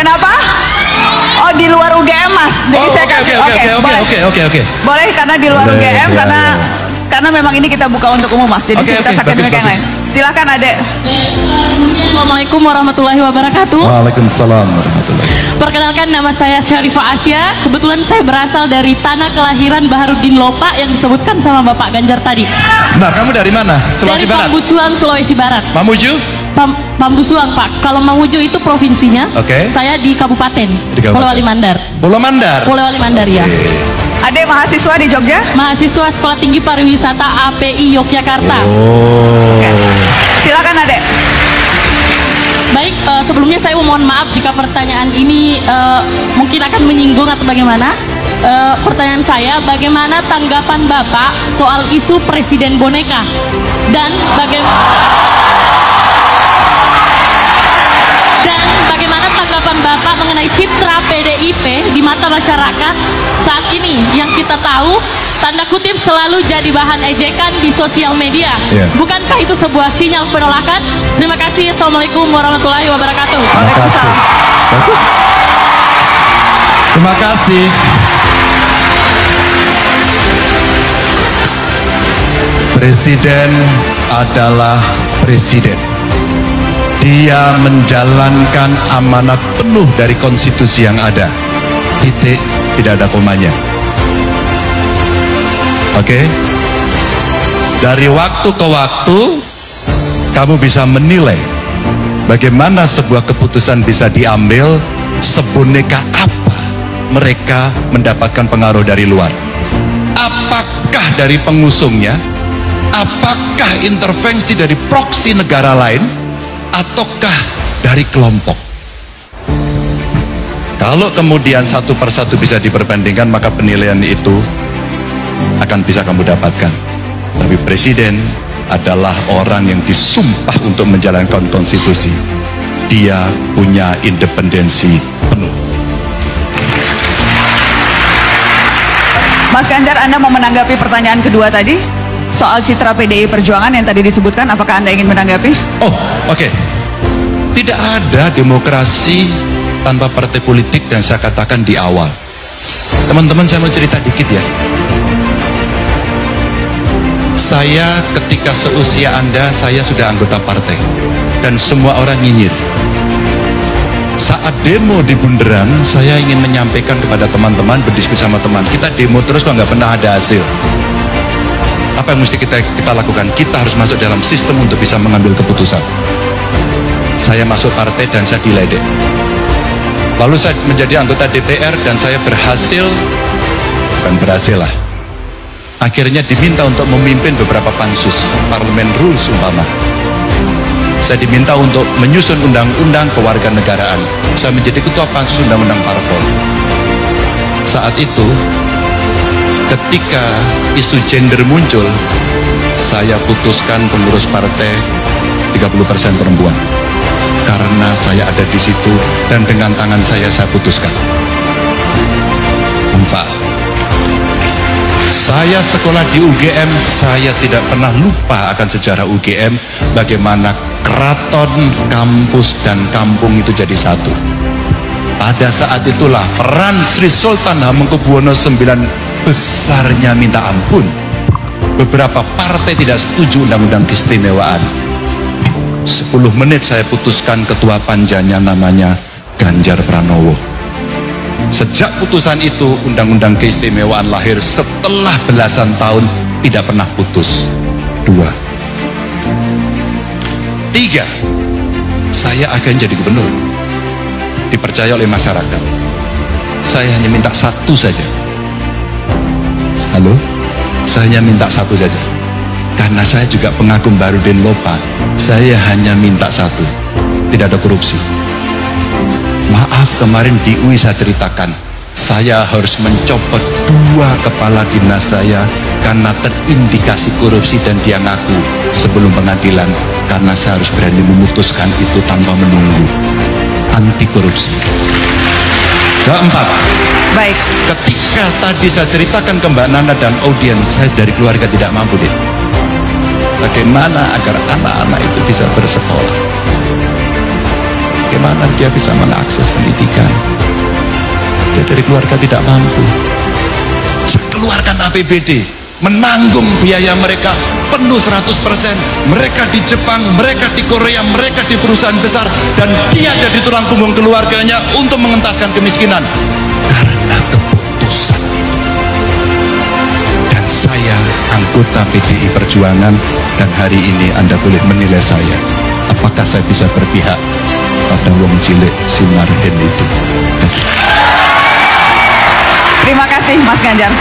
Kenapa? Oh, di luar UGM, Mas. Jadi saya kasih. Oke. Boleh karena di luar UGM karena memang ini kita buka untuk umum, Mas. Jadi kita akademik yang lain. Silakan, Adek. Assalamualaikum warahmatullahi wabarakatuh. Waalaikumsalam warahmatullahi. Perkenalkan, nama saya Syarifah Asya. Kebetulan saya berasal dari tanah kelahiran Baharudin Lopa yang disebutkan sama Bapak Ganjar tadi. Benar, kamu dari mana? Sulawesi Barat? Dari Pambusuang, Sulawesi Barat. Mamuju? Pambusuang, Pak. Kalau Mamuju itu provinsinya. Oke. Saya di Kabupaten. Pulau Wali Mandar. Pulau Mandar? Pulau Wali Mandar, ya. Adek mahasiswa di Jogja? Mahasiswa Sekolah Tinggi Pariwisata API Yogyakarta. Oke. Silakan, Adek. Baik, sebelumnya saya mohon maaf jika pertanyaan ini mungkin akan menyinggung atau bagaimana. Pertanyaan saya, bagaimana tanggapan Bapak soal isu presiden boneka dan bagaimana tanggapan Bapak mengenai citra PDIP di mata masyarakat saat ini yang kita tahu tanda kutip selalu jadi bahan ejekan di sosial media. Bukankah itu sebuah sinyal penolakan? Terima kasih. Assalamualaikum warahmatullahi wabarakatuh. Terima kasih. Bagus. Terima kasih. Presiden adalah presiden. Dia menjalankan amanat penuh dari konstitusi yang ada. Titik, tidak ada komanya. Oke? Dari waktu ke waktu, kamu bisa menilai bagaimana sebuah keputusan bisa diambil, seboneka apa mereka mendapatkan pengaruh dari luar. Apakah dari pengusungnya? Apakah intervensi dari proksi negara lain? Ataukah dari kelompok? Kalau kemudian satu persatu bisa diperbandingkan, maka penilaian itu akan bisa kamu dapatkan. Tapi presiden adalah orang yang disumpah untuk menjalankan konstitusi. Dia punya independensi penuh. Mas Ganjar, Anda mau menanggapi pertanyaan kedua tadi? Soal citra PDI Perjuangan yang tadi disebutkan, apakah Anda ingin menanggapi? Oh, oke. Tidak ada demokrasi tanpa partai politik, dan saya katakan di awal. Teman-teman, saya mau cerita dikit ya. Saya ketika seusia Anda, saya sudah anggota partai. Dan semua orang nyinyir. Saat demo di Bundaran, saya ingin menyampaikan kepada teman-teman, berdiskusi sama teman, kita demo terus kok nggak pernah ada hasil. Apa yang mesti kita lakukan? Kita harus masuk dalam sistem untuk bisa mengambil keputusan. Saya masuk partai dan saya diledek. Lalu saya menjadi anggota DPR dan saya berhasil, bukan berhasil lah, akhirnya diminta untuk memimpin beberapa pansus, parlemen rules umpama. Saya diminta untuk menyusun undang-undang kewarganegaraan. Saya menjadi ketua pansus undang-undang parpol. Saat itu, ketika isu gender muncul, saya putuskan pengurus partai 30% perempuan. Karena saya ada di situ dan dengan tangan saya putuskan. Manfaat. Saya sekolah di UGM, saya tidak pernah lupa akan sejarah UGM, bagaimana keraton, kampus, dan kampung itu jadi satu. Pada saat itulah peran Sri Sultan Hamengkubuwono IX besarnya minta ampun. Beberapa partai tidak setuju undang-undang keistimewaan. 10 menit saya putuskan ketua panjanya namanya Ganjar Pranowo. Sejak putusan itu, undang-undang keistimewaan lahir setelah belasan tahun tidak pernah putus. 2. 3. Saya akan jadi gubernur. Dipercaya oleh masyarakat. Saya hanya minta satu saja. Halo? Saya hanya minta satu saja. Karena saya juga pengagum Baharudin Lopa, saya hanya minta satu, tidak ada korupsi. Maaf, kemarin di UI saya ceritakan, saya harus mencopot 2 kepala dinas saya karena terindikasi korupsi, dan dia ngaku sebelum pengadilan, karena saya harus berani memutuskan itu tanpa menunggu. Anti korupsi. Keempat, baik. Ketika tadi saya ceritakan ke Mbak Nana dan audiens, saya dari keluarga tidak mampu deh. Bagaimana agar anak-anak itu bisa bersekolah? bagaimana dia bisa mengakses pendidikan. Dia dari keluarga tidak mampu. Saya keluarkan APBD, menanggung biaya mereka penuh 100%. Mereka di Jepang, mereka di Korea, mereka di perusahaan besar, dan dia jadi tulang punggung keluarganya untuk mengentaskan kemiskinan karena keputusan itu. Dan saya anggota PDI Perjuangan, dan hari ini Anda boleh menilai saya, apakah saya bisa berpihak pada wong cilik Simarhen itu. Terima kasih Mas Ganjar.